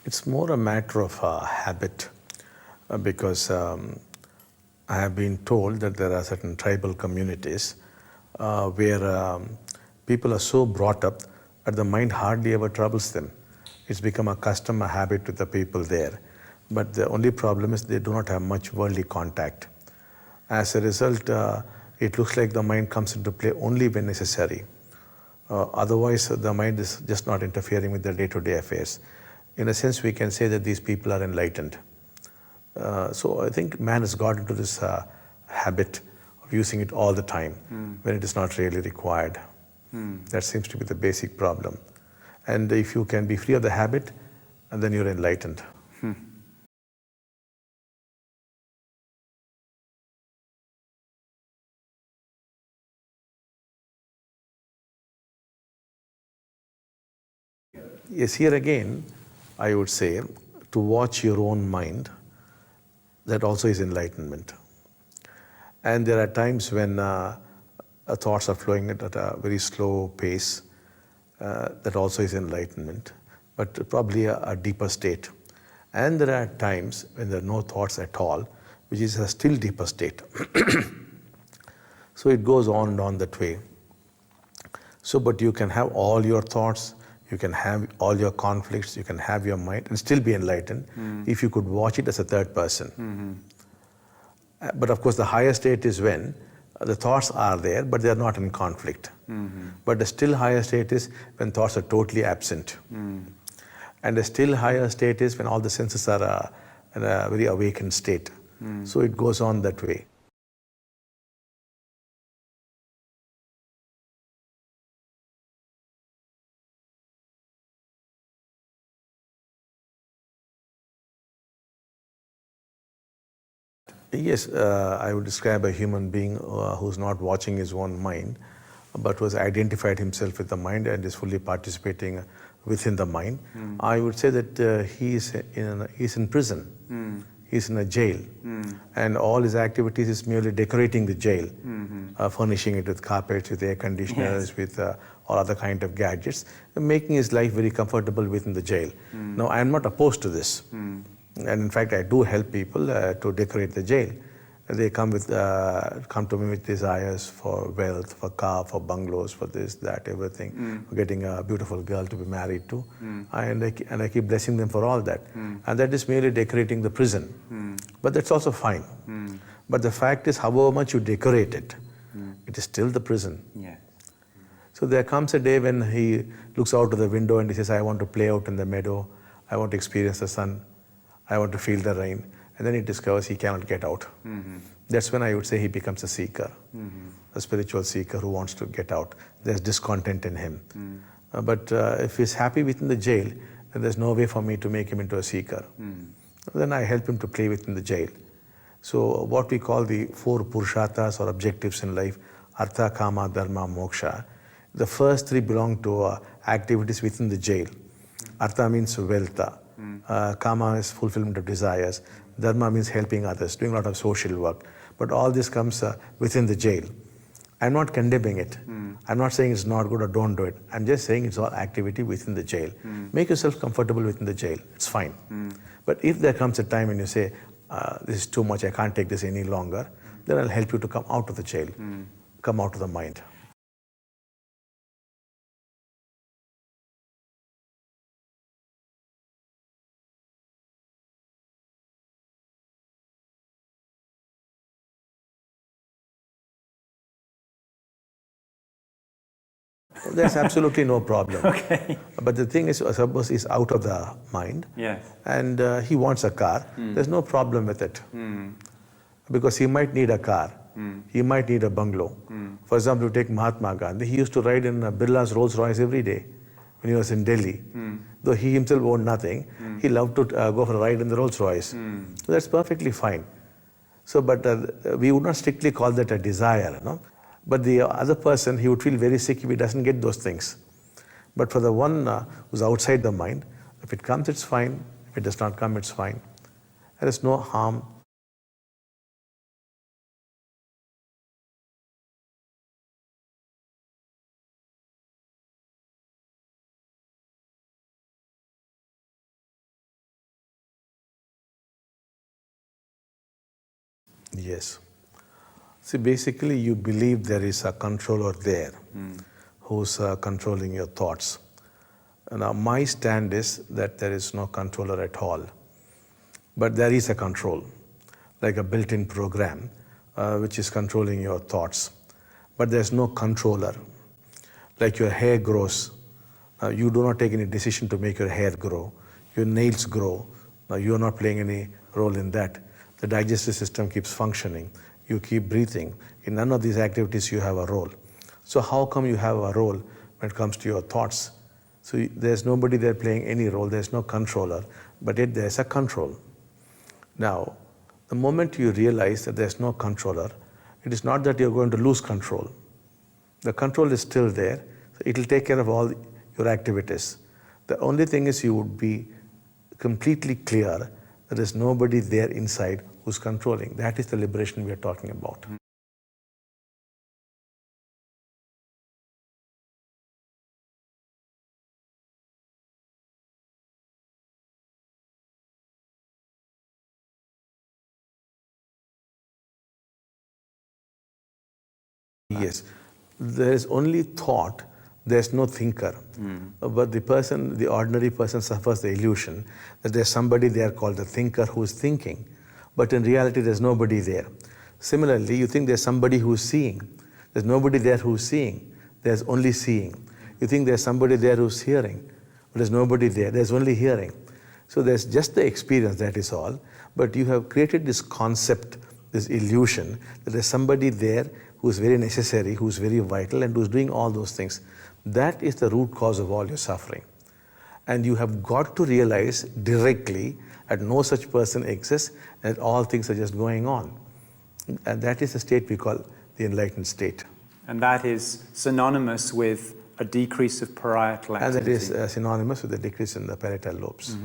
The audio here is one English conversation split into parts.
It's more a matter of habit because I have been told that there are certain tribal communities where people are so brought up that the mind hardly ever troubles them. It's become a custom, a habit with the people there. But the only problem is they do not have much worldly contact. As a result, it looks like the mind comes into play only when necessary. Otherwise, the mind is just not interfering with their day-to-day affairs. In a sense, we can say that these people are enlightened. So I think man has got into this habit of using it all the time when it is not really required. That seems to be the basic problem. And if you can be free of the habit, then you're enlightened. Yes, here again, I would say to watch your own mind, that also is enlightenment. And there are times when thoughts are flowing at a very slow pace, that also is enlightenment, but probably a deeper state. And there are times when there are no thoughts at all, which is a still deeper state. So it goes on and on that way. So, but you can have all your thoughts, you can have all your conflicts, you can have your mind and still be enlightened if you could watch it as a third person. But of course, the higher state is when the thoughts are there, but they are not in conflict. But the still higher state is when thoughts are totally absent. And the still higher state is when all the senses are in a very awakened state. So it goes on that way. Yes, I would describe a human being who's not watching his own mind, but who has identified himself with the mind and is fully participating within the mind. I would say that he's in prison. He's in a jail. And all his activities is merely decorating the jail, furnishing it with carpets, with air conditioners, with all other kind of gadgets, making his life very comfortable within the jail. Now, I'm not opposed to this. And in fact, I do help people to decorate the jail. They come to me with desires for wealth, for car, for bungalows, for this, that, everything, for getting a beautiful girl to be married to. And I keep blessing them for all that. And that is merely decorating the prison. But that's also fine. But the fact is, however much you decorate it, it is still the prison. Yes. So there comes a day when he looks out of the window and he says, I want to play out in the meadow, I want to experience the sun, I want to feel the rain. And then he discovers he cannot get out. That's when I would say he becomes a seeker, a spiritual seeker who wants to get out. There's discontent in him. But if he's happy within the jail, then there's no way for me to make him into a seeker. Then I help him to play within the jail. So what we call the 4 purusharthas or objectives in life, artha, kama, dharma, moksha, the first 3 belong to activities within the jail. Artha means wealth. Kama is fulfillment of desires. Dharma means helping others, doing a lot of social work. But all this comes within the jail. I'm not condemning it. I'm not saying it's not good or don't do it. I'm just saying it's all activity within the jail. Make yourself comfortable within the jail. It's fine. But if there comes a time when you say, this is too much, I can't take this any longer, then I'll help you to come out of the jail, come out of the mind. There's absolutely no problem. Okay. But the thing is, suppose he's out of the mind and he wants a car, there's no problem with it. Because he might need a car, he might need a bungalow. For example, you take Mahatma Gandhi, he used to ride in Birla's Rolls Royce every day when he was in Delhi. Though he himself owned nothing, he loved to go for a ride in the Rolls Royce. So that's perfectly fine. So, but we would not strictly call that a desire, no? But the other person, he would feel very sick if he doesn't get those things. But for the one who's outside the mind, if it comes, it's fine. If it does not come, it's fine. There is no harm. Yes. See, basically you believe there is a controller there who's controlling your thoughts. Now, my stand is that there is no controller at all. But there is a control, like a built-in program, which is controlling your thoughts. But there's no controller. Like your hair grows. You do not take any decision to make your hair grow. Your nails grow. Now, you're not playing any role in that. The digestive system keeps functioning. You keep breathing. In none of these activities you have a role. So how come you have a role when it comes to your thoughts? So there's nobody there playing any role. There's no controller, but yet there's a control. Now, the moment you realize that there's no controller, it is not that you're going to lose control. The control is still there. So it will take care of all your activities. The only thing is you would be completely clear that there's nobody there inside who's controlling. That is the liberation we are talking about. Yes, there is only thought, there's no thinker. But the ordinary person suffers the illusion that there's somebody there called the thinker who is thinking, but in reality there's nobody there. Similarly, you think there's somebody who's seeing. There's nobody there who's seeing, there's only seeing. You think there's somebody there who's hearing, but there's nobody there, there's only hearing. So there's just the experience, that is all, but you have created this concept, this illusion that there's somebody there who's very necessary, who's very vital, and who's doing all those things. That is the root cause of all your suffering. And you have got to realize directly that no such person exists, and all things are just going on. And that is the state we call the enlightened state. And that is synonymous with a decrease of parietal activity. And that is synonymous with a decrease in the parietal lobes.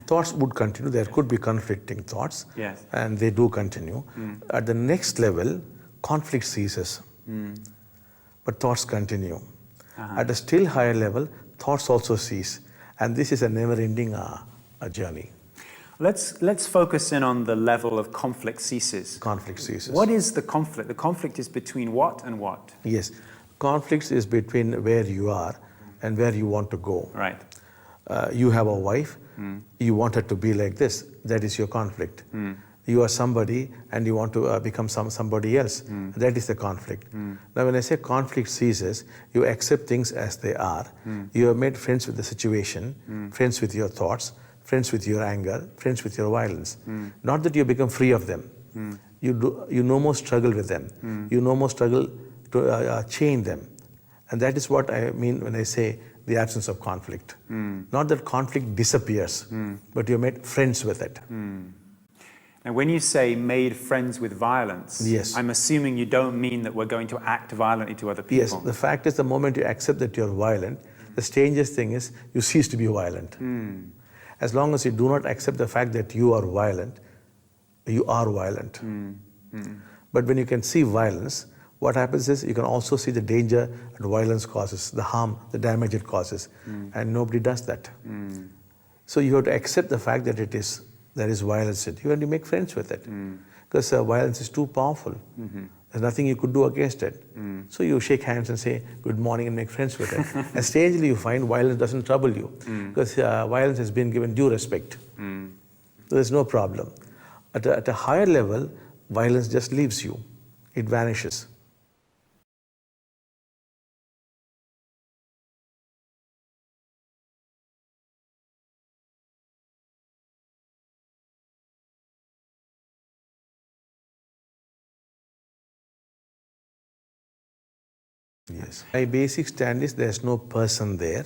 Thoughts would continue. There could be conflicting thoughts, yes, and they do continue. At the next level, conflict ceases, but thoughts continue. At a still higher level, thoughts also cease, and this is a never-ending journey. Let's focus in on the level of conflict ceases. Conflict ceases. What is the conflict? The conflict is between what and what? Yes, conflict is between where you are and where you want to go. Right. You have a wife, you want her to be like this, that is your conflict. You are somebody and you want to become somebody else, that is the conflict. Now when I say conflict ceases, you accept things as they are. You have made friends with the situation, friends with your thoughts, friends with your anger, friends with your violence. Not that you become free of them. You no more struggle with them. You no more struggle to chain them. And that is what I mean when I say the absence of conflict. Not that conflict disappears, but you're made friends with it. Now, when you say made friends with violence, yes, I'm assuming you don't mean that we're going to act violently to other people. Yes, the fact is the moment you accept that you're violent, the strangest thing is you cease to be violent. As long as you do not accept the fact that you are violent, you are violent. But when you can see violence, what happens is you can also see the danger that violence causes, the harm, the damage it causes, and nobody does that. So you have to accept the fact that there is violence in you, and you make friends with it, because violence is too powerful. There's nothing you could do against it. So you shake hands and say good morning and make friends with it. And strangely you find violence doesn't trouble you, because violence has been given due respect. So there's no problem. At a higher level, violence just leaves you. It vanishes. Yes. My basic stand is there's no person there,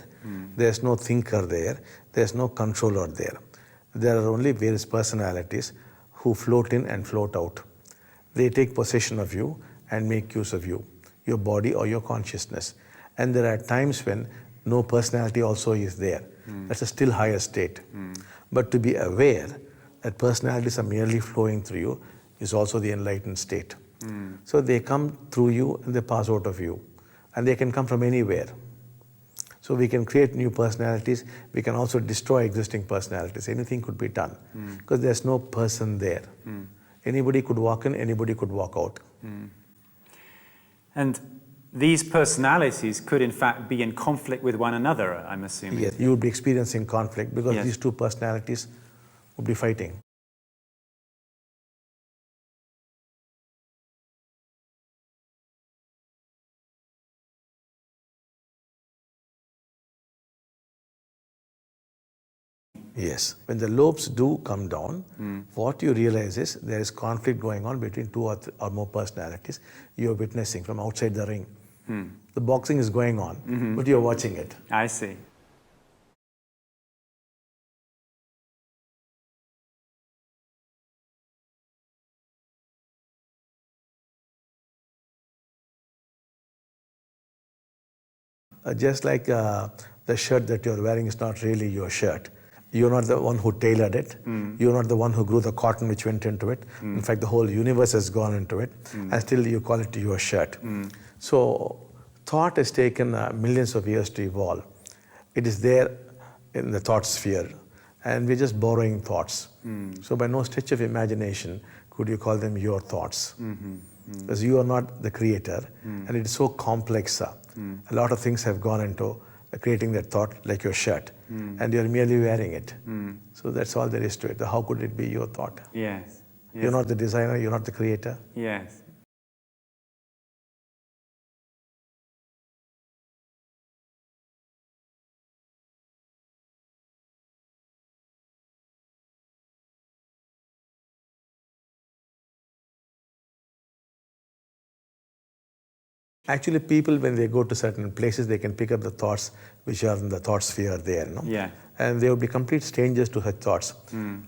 there's no thinker there, there's no controller there. There are only various personalities who float in and float out. They take possession of you and make use of you, your body or your consciousness. And there are times when no personality also is there. That's a still higher state. But to be aware that personalities are merely flowing through you is also the enlightened state. So they come through you and they pass out of you. And they can come from anywhere. So we can create new personalities. We can also destroy existing personalities. Anything could be done because there's no person there. Anybody could walk in, anybody could walk out. And these personalities could in fact be in conflict with one another, I'm assuming. Yes, you would be experiencing conflict because Yes. these two personalities would be fighting. Yes. When the lobes do come down, what you realize is there is conflict going on between two or more personalities you're witnessing from outside the ring. The boxing is going on, but you're watching it. I see. Just like the shirt that you're wearing is not really your shirt. You're not the one who tailored it. You're not the one who grew the cotton which went into it. In fact, the whole universe has gone into it. And still you call it your shirt. So thought has taken millions of years to evolve. It is there in the thought sphere. And we're just borrowing thoughts. So by no stretch of imagination could you call them your thoughts. Because you are not the creator. And it is so complex. A lot of things have gone into creating that thought, like your shirt, and you're merely wearing it. So that's all there is to it. How could it be your thought? Yes. You're not the designer, you're not the creator. Yes. Actually, people, when they go to certain places, they can pick up the thoughts which are in the thought sphere there. No? Yeah. And they would be complete strangers to such thoughts.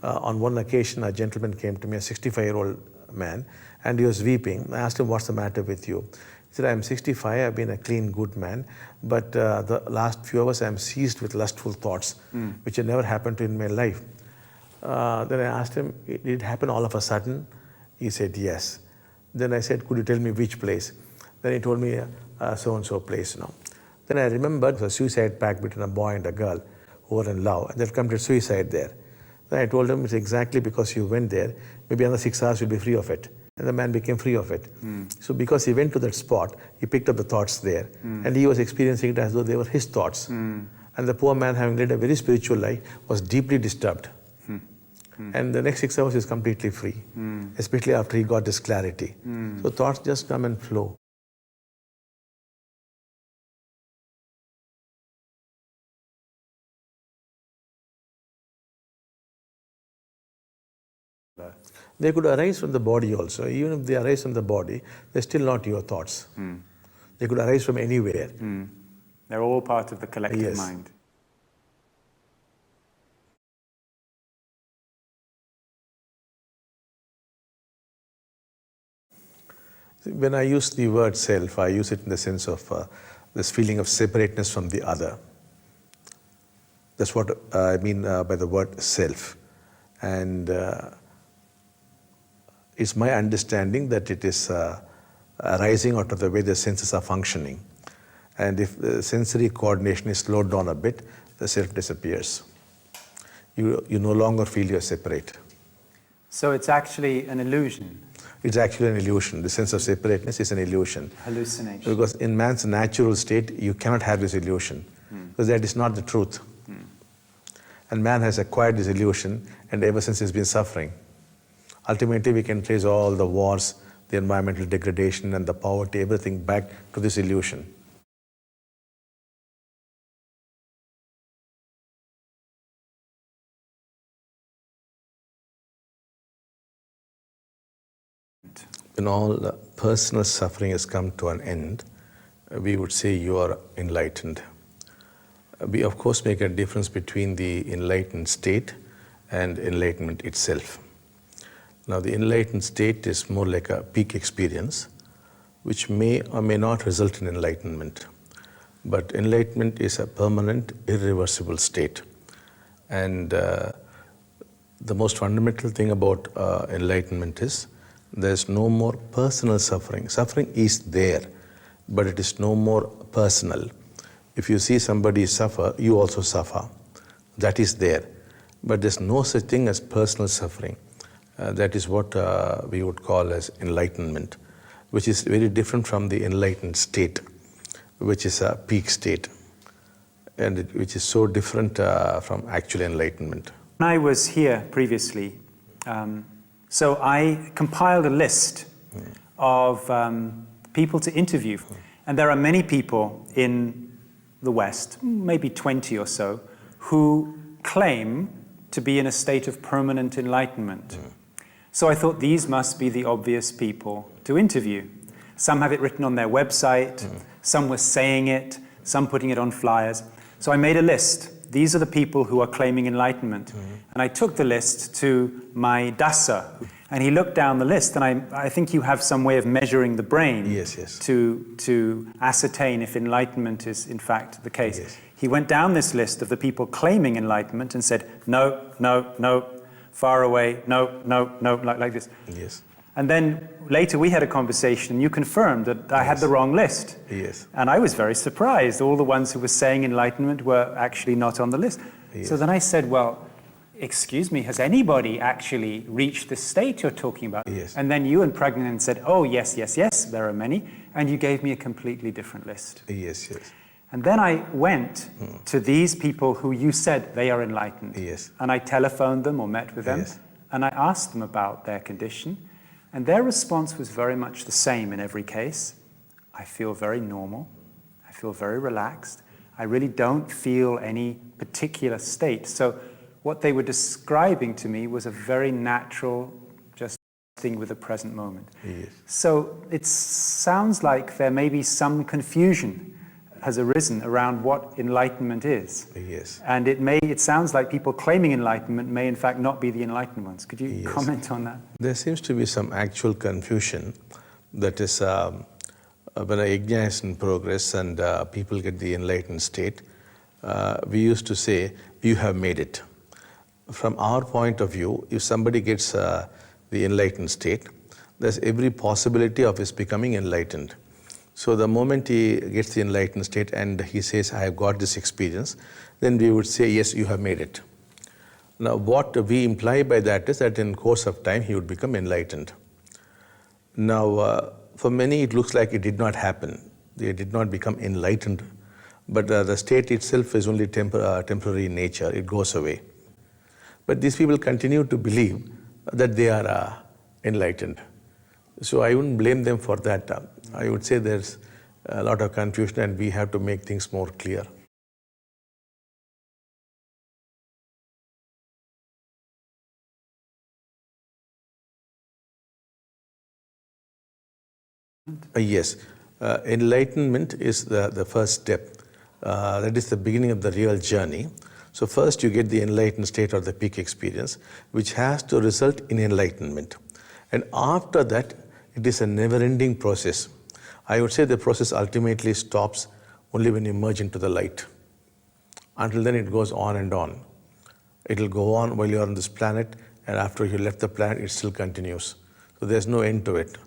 On one occasion, a gentleman came to me, a 65-year-old man, and he was weeping. I asked him, what's the matter with you? He said, I'm 65, I've been a clean, good man, but the last few hours I'm seized with lustful thoughts, which had never happened to in my life. Then I asked him, did it happen all of a sudden? He said, yes. Then I said, could you tell me which place? Then he told me so-and-so place. Then I remembered a suicide pact between a boy and a girl who were in love, and they'd committed suicide there. Then I told him, it's exactly because you went there, maybe another 6 hours you'll be free of it. And the man became free of it. So because he went to that spot, he picked up the thoughts there, and he was experiencing it as though they were his thoughts. And the poor man, having led a very spiritual life, was deeply disturbed. And the next 6 hours is completely free, especially after he got this clarity. So thoughts just come and flow. They could arise from the body also. Even if they arise from the body, they're still not your thoughts. They could arise from anywhere. They're all part of the collective Yes. mind. When I use the word self, I use it in the sense of this feeling of separateness from the other. That's what I mean by the word self. And it's my understanding that it is arising out of the way the senses are functioning. And if the sensory coordination is slowed down a bit, the self disappears. You no longer feel you're separate. So it's actually an illusion, It's actually an illusion. The sense of separateness is an illusion. hallucination. Because in man's natural state, you cannot have this illusion. Because that is not the truth. And man has acquired this illusion, and ever since he's been suffering. Ultimately, we can trace all the wars, the environmental degradation, and the poverty, everything back to this illusion. When all the personal suffering has come to an end, we would say you are enlightened. We, of course, make a difference between the enlightened state and enlightenment itself. Now, the enlightened state is more like a peak experience, which may or may not result in enlightenment. But enlightenment is a permanent, irreversible state. And the most fundamental thing about enlightenment is There's no more personal suffering. Suffering is there, but it is no more personal. If you see somebody suffer, you also suffer. That is there. But there's no such thing as personal suffering. That is what we would call as enlightenment, which is very different from the enlightened state, which is a peak state, and which is so different from actual enlightenment. When I was here previously, so I compiled a list of people to interview. And there are many people in the West, maybe 20 or so, who claim to be in a state of permanent enlightenment. So I thought these must be the obvious people to interview. Some have it written on their website, some were saying it, some putting it on flyers. So I made a list. These are the people who are claiming enlightenment. And I took the list to my dasa, and he looked down the list, and I think you have some way of measuring the brain to ascertain if enlightenment is in fact the case. Yes. He went down this list of the people claiming enlightenment and said, no, no, no, far away, no, no, no, like this. Yes. And then later we had a conversation and you confirmed that I had the wrong list. Yes. And I was very surprised. All the ones who were saying enlightenment were actually not on the list. Yes. So then I said, well, excuse me, has anybody actually reached the state you're talking about? Yes. And then you and Pragnan said, oh, yes, yes, yes, there are many. And you gave me a completely different list. Yes, yes. And then I went to these people who you said they are enlightened. Yes. And I telephoned them or met with them. Yes. And I asked them about their condition. And their response was very much the same in every case. I feel very normal. I feel very relaxed. I really don't feel any particular state. So what they were describing to me was a very natural, just thing with the present moment. Yes. So it sounds like there may be some confusion has arisen around what enlightenment is. Yes. And it sounds like people claiming enlightenment may in fact not be the enlightened ones. Could you comment on that? There seems to be some actual confusion. That is, when a yajna is in progress and people get the enlightened state, we used to say, you have made it. From our point of view, if somebody gets the enlightened state, there's every possibility of his becoming enlightened. So the moment he gets the enlightened state and he says, I have got this experience, then we would say, yes, you have made it. Now what we imply by that is that in course of time he would become enlightened. Now for many it looks like it did not happen. They did not become enlightened, but the state itself is only temporary in nature, it goes away. But these people continue to believe that they are enlightened. So I wouldn't blame them for that. I would say there's a lot of confusion and we have to make things more clear. Yes, enlightenment is the first step. That is the beginning of the real journey. So first you get the enlightened state or the peak experience, which has to result in enlightenment. And after that, it is a never-ending process. I would say the process ultimately stops only when you merge into the light. Until then, it goes on and on. It will go on while you are on this planet, and after you left the planet, it still continues. So there's no end to it.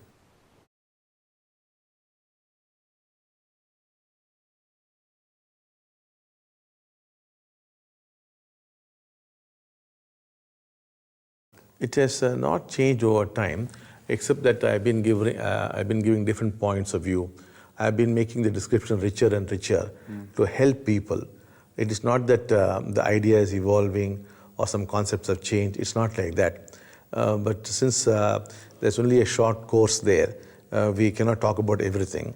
It has not changed over time, except that I've been giving different points of view. I've been making the description richer and richer to help people. It is not that the idea is evolving or some concepts have changed. It's not like that. But since there's only a short course there, we cannot talk about everything.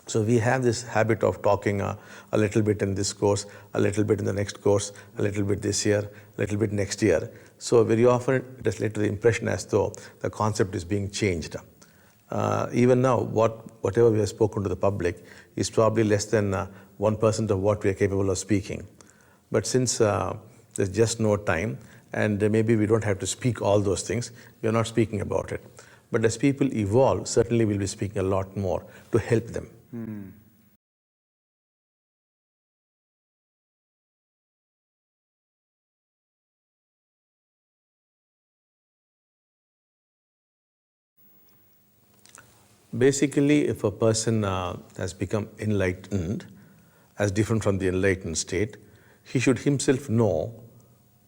So we have this habit of talking a little bit in this course, a little bit in the next course, a little bit this year, a little bit next year. So very often it has led to the impression as though the concept is being changed. Even now, whatever we have spoken to the public is probably less than 1% of what we are capable of speaking. But since there's just no time, and maybe we don't have to speak all those things, we are not speaking about it. But as people evolve, certainly we'll be speaking a lot more to help them. Basically, if a person has become enlightened, as different from the enlightened state, he should himself know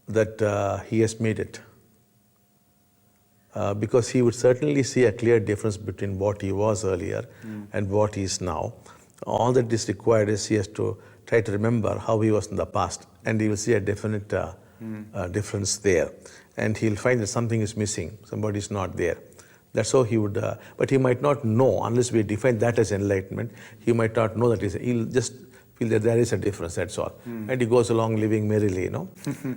that he has made it. Because he would certainly see a clear difference between what he was earlier and what he is now. All that is required is he has to try to remember how he was in the past, and he will see a definite difference there. And he'll find that something is missing, somebody is not there. That's how he would, but he might not know, unless we define that as enlightenment, he might not know that he'll just feel that there is a difference, that's all. And he goes along living merrily, you know.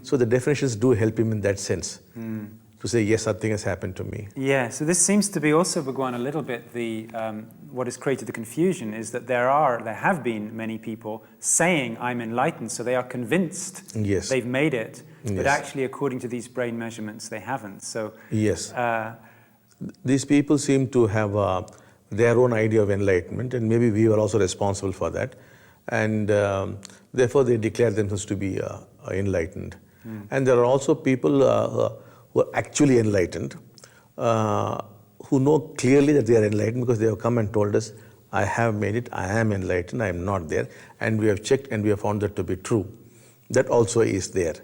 So the definitions do help him in that sense, to say, yes, something has happened to me. Yeah, so this seems to be also, Bhagwan, a little bit the, what has created the confusion is that there have been many people saying, I'm enlightened, so they are convinced they've made it, but actually, according to these brain measurements, they haven't. So yes. These people seem to have their own idea of enlightenment, and maybe we are also responsible for that. And therefore, they declare themselves to be enlightened. And there are also people who are actually enlightened, who know clearly that they are enlightened because they have come and told us, I have made it, I am enlightened, I am not there. And we have checked and we have found that to be true. That also is there.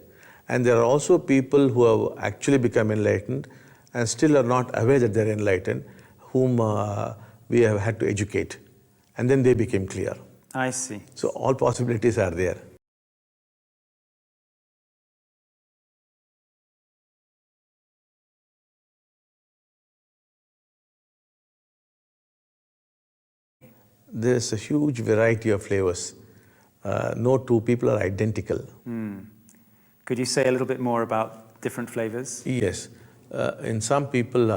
And there are also people who have actually become enlightened and still are not aware that they're enlightened, whom we have had to educate. And then they became clear. I see. So all possibilities are there. There's a huge variety of flavors. No two people are identical. Could you say a little bit more about different flavors? Yes. In some people,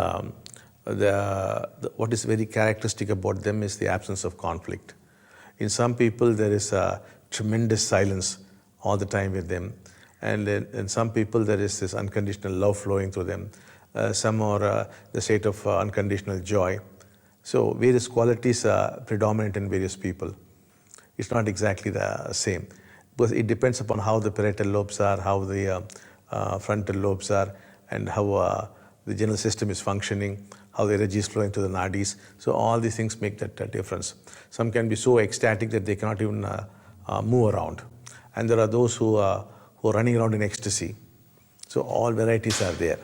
what is very characteristic about them is the absence of conflict. In some people, there is a tremendous silence all the time with them. And in some people, there is this unconditional love flowing through them. Some are the state of unconditional joy. So various qualities are predominant in various people. It's not exactly the same, because it depends upon how the parietal lobes are, how the frontal lobes are, and how the general system is functioning, how the energy is flowing to the nadis. So all these things make that difference. Some can be so ecstatic that they cannot even move around. And there are those who are running around in ecstasy. So all varieties are there.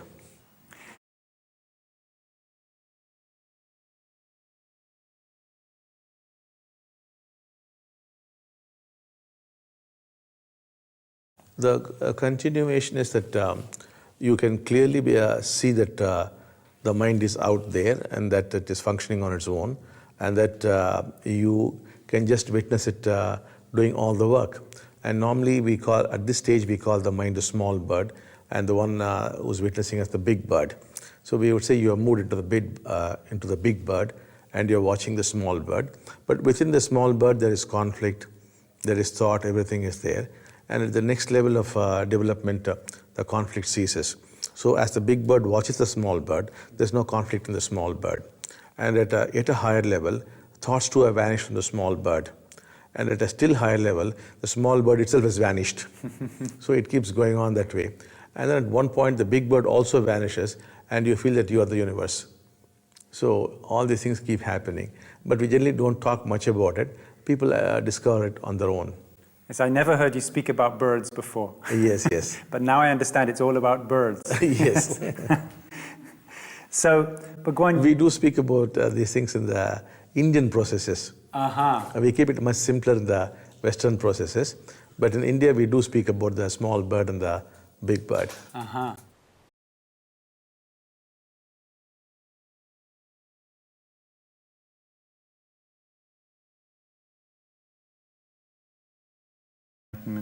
The continuation is that you can clearly see that the mind is out there and that it is functioning on its own, and that you can just witness it doing all the work. And normally at this stage we call the mind the small bird, and the one who's witnessing as the big bird. So we would say you are moved into the big bird and you're watching the small bird. But within the small bird there is conflict, there is thought, everything is there. And at the next level of development, the conflict ceases. So as the big bird watches the small bird, there's no conflict in the small bird. And at a higher level, thoughts too have vanished from the small bird. And at a still higher level, the small bird itself has vanished. So it keeps going on that way. And then at one point, the big bird also vanishes, and you feel that you are the universe. So all these things keep happening. But we generally don't talk much about it. People discover it on their own. Yes, I never heard you speak about birds before. Yes, yes. But now I understand it's all about birds. Yes. So, Bhagwan, we do speak about these things in the Indian processes. We keep it much simpler in the Western processes. But in India, we do speak about the small bird and the big bird.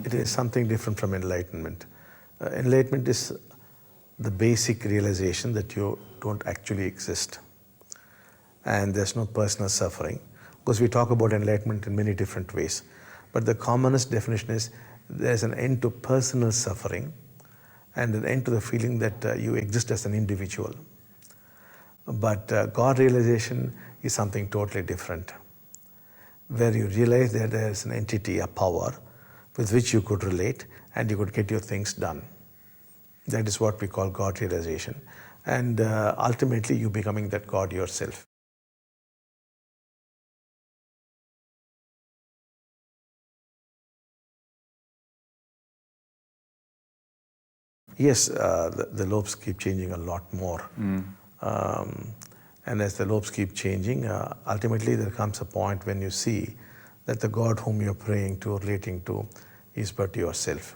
It is something different from enlightenment. Enlightenment is the basic realization that you don't actually exist. And there's no personal suffering. Because we talk about enlightenment in many different ways. But the commonest definition is there's an end to personal suffering and an end to the feeling that you exist as an individual. But God realization is something totally different, where you realize that there's an entity, a power, with which you could relate and you could get your things done. That is what we call God realization. And ultimately, you becoming that God yourself. Yes, the lobes keep changing a lot more. And as the lobes keep changing, ultimately there comes a point when you see that the God whom you're praying to, relating to, is but yourself.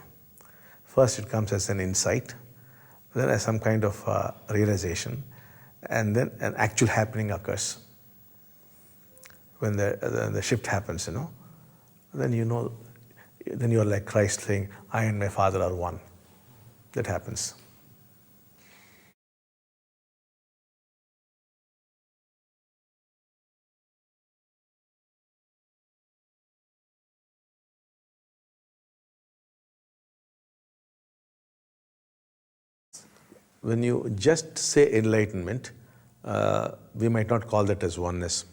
First it comes as an insight, then as some kind of realization, and then an actual happening occurs. When the shift happens, then then you're like Christ saying, I and my Father are one. That happens. When you just say enlightenment, we might not call that as oneness.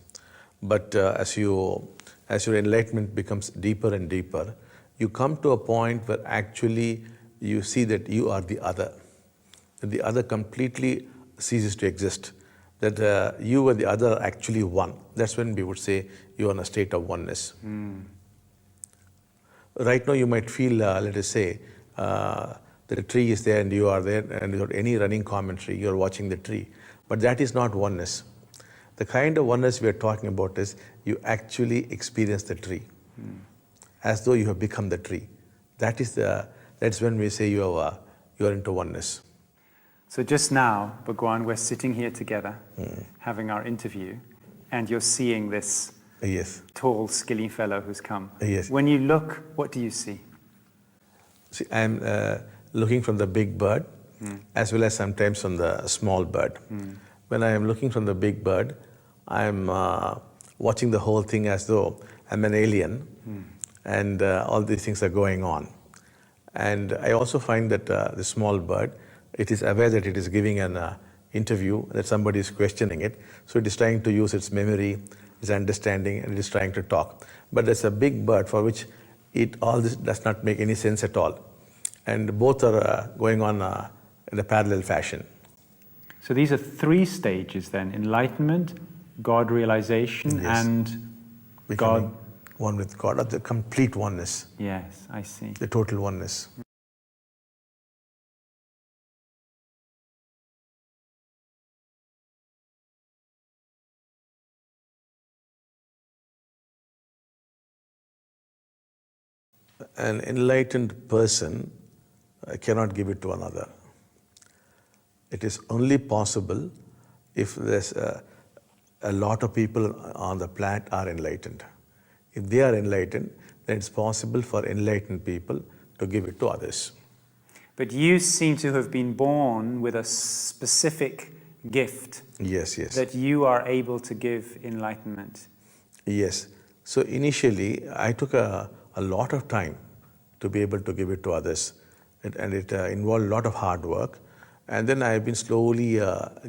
But as your enlightenment becomes deeper and deeper, you come to a point where actually you see that you are the other. That the other completely ceases to exist. That you and the other are actually one. That's when we would say you are in a state of oneness. Right now you might feel, let us say, that a tree is there and you are there, and without any running commentary, you are watching the tree. But that is not oneness. The kind of oneness we are talking about is you actually experience the tree, as though you have become the tree. That's when we say you are into oneness. So just now, Bhagwan, we're sitting here together, having our interview, and you're seeing this tall, skilly fellow who's come. Yes. When you look, what do you see? See, I'm looking from the big bird, as well as sometimes from the small bird. When I am looking from the big bird, I'm watching the whole thing as though I'm an alien, and all these things are going on. And I also find that the small bird, it is aware that it is giving an interview, that somebody is questioning it, so it is trying to use its memory, its understanding, and it is trying to talk. But there's a big bird for which all this does not make any sense at all. And both are going on in a parallel fashion. So these are three stages then: enlightenment, God realization, and Becoming God. One with God, of the complete oneness. Yes, I see. The total oneness. An enlightened person cannot give it to another. It is only possible if there's a lot of people on the planet are enlightened. If they are enlightened, then it's possible for enlightened people to give it to others. But you seem to have been born with a specific gift. Yes. That you are able to give enlightenment. Yes. So initially, I took a lot of time to be able to give it to others. And it involved a lot of hard work. And then I've been slowly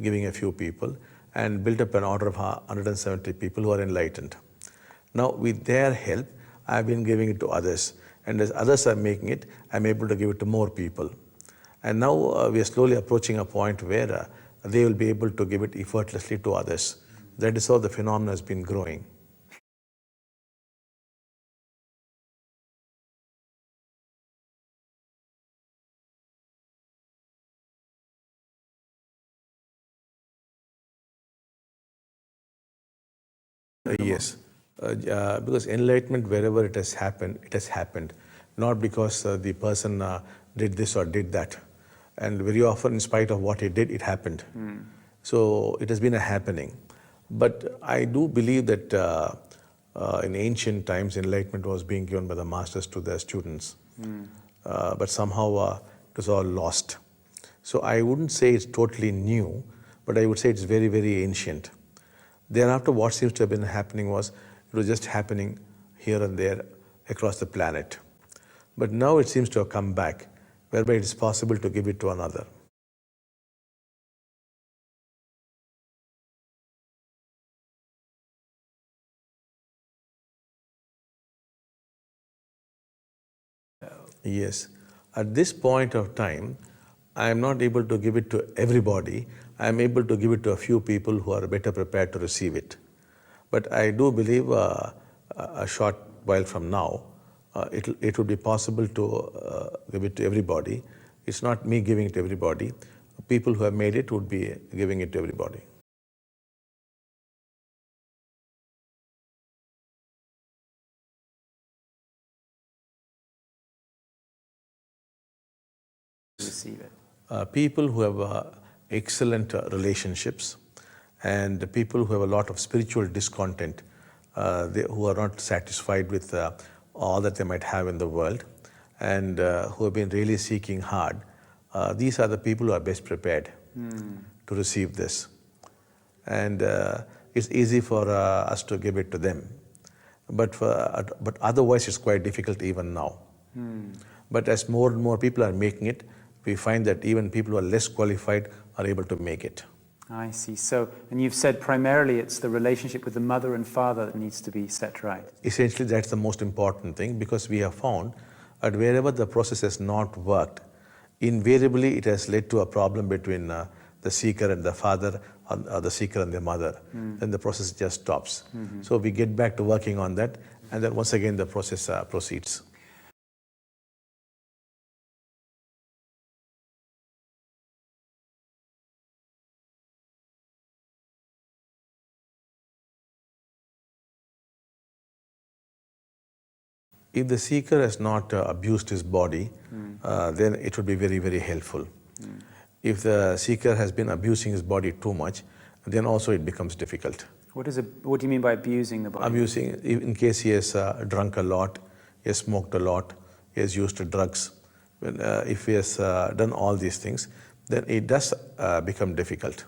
giving a few people and built up an order of 170 people who are enlightened. Now, with their help, I've been giving it to others. And as others are making it, I'm able to give it to more people. And now we are slowly approaching a point where they will be able to give it effortlessly to others. That is how the phenomenon has been growing. Yes, because enlightenment, wherever it has happened, not because the person did this or did that. And very often, in spite of what he did, it happened. So it has been a happening. But I do believe that in ancient times, enlightenment was being given by the masters to their students. But somehow it was all lost. So I wouldn't say it's totally new, but I would say it's very, very ancient. Thereafter, what seems to have been happening was, it was just happening here and there across the planet. But now it seems to have come back, whereby it is possible to give it to another. Yes. At this point of time, I am not able to give it to everybody. I am able to give it to a few people who are better prepared to receive it. But I do believe a short while from now, it would be possible to give it to everybody. It's not me giving it to everybody. People who have made it would be giving it to everybody. Receive it. People who have excellent relationships, and the people who have a lot of spiritual discontent, who are not satisfied with all that they might have in the world, and who have been really seeking hard, these are the people who are best prepared to receive this. And it's easy for us to give it to them, but otherwise it's quite difficult even now. But as more and more people are making it, we find that even people who are less qualified are able to make it. I see. So, and you've said primarily it's the relationship with the mother and father that needs to be set right. Essentially, that's the most important thing, because we have found that wherever the process has not worked, invariably it has led to a problem between the seeker and the father, or the seeker and the mother. Then the process just stops. So we get back to working on that, and then once again the process proceeds. If the seeker has not abused his body, then it would be very, very helpful. If the seeker has been abusing his body too much, then also it becomes difficult. What do you mean by abusing the body? Abusing, in case he has drunk a lot, he has smoked a lot, he has used drugs. If he has done all these things, then it does become difficult.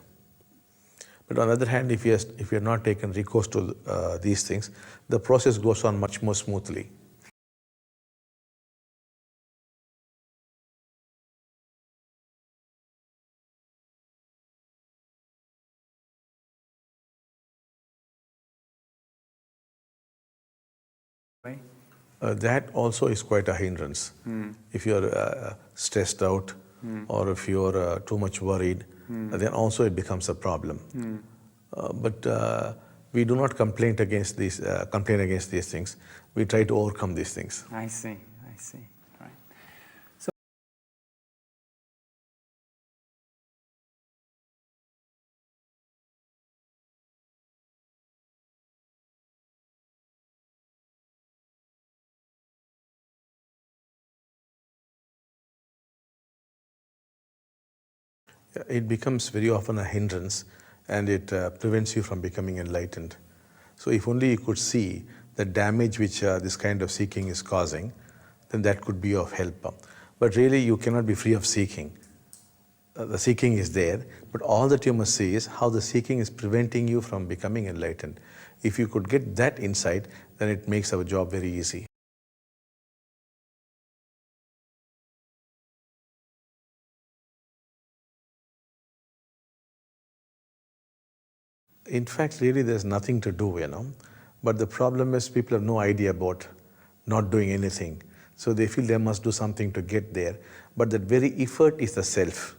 But on the other hand, if you have not taken recourse to these things, the process goes on much more smoothly. That also is quite a hindrance. If you're stressed out, or if you're too much worried, then also it becomes a problem. But we do not complain against these things. We try to overcome these things. I see. Right. So, it becomes very often a hindrance, and it prevents you from becoming enlightened. So if only you could see the damage which this kind of seeking is causing, then that could be of help. But really you cannot be free of seeking. The seeking is there, but all that you must see is how the seeking is preventing you from becoming enlightened. If you could get that insight, then it makes our job very easy. In fact, really there's nothing to do, But the problem is people have no idea about not doing anything. So they feel they must do something to get there. But that very effort is the self.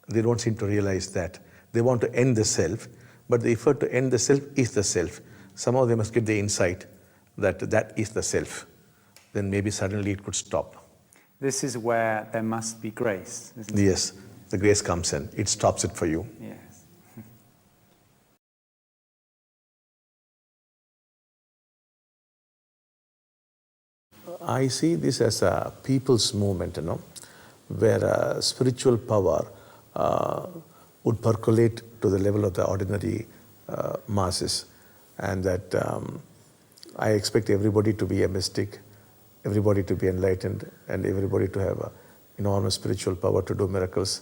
They don't seem to realize that. They want to end the self, but the effort to end the self is the self. Somehow they must get the insight that that is the self. Then maybe suddenly it could stop. this is where there must be grace, isn't it? Yes, the grace comes in. It stops it for you. Yes. I see this as a people's movement, where spiritual power would percolate to the level of the ordinary masses, and that I expect everybody to be a mystic, everybody to be enlightened, and everybody to have enormous spiritual power to do miracles.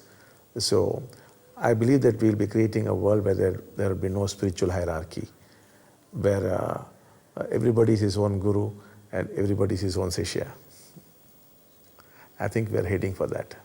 So I believe that we'll be creating a world where there will be no spiritual hierarchy, where everybody is his own guru and everybody is his own Shishya. I think we're heading for that.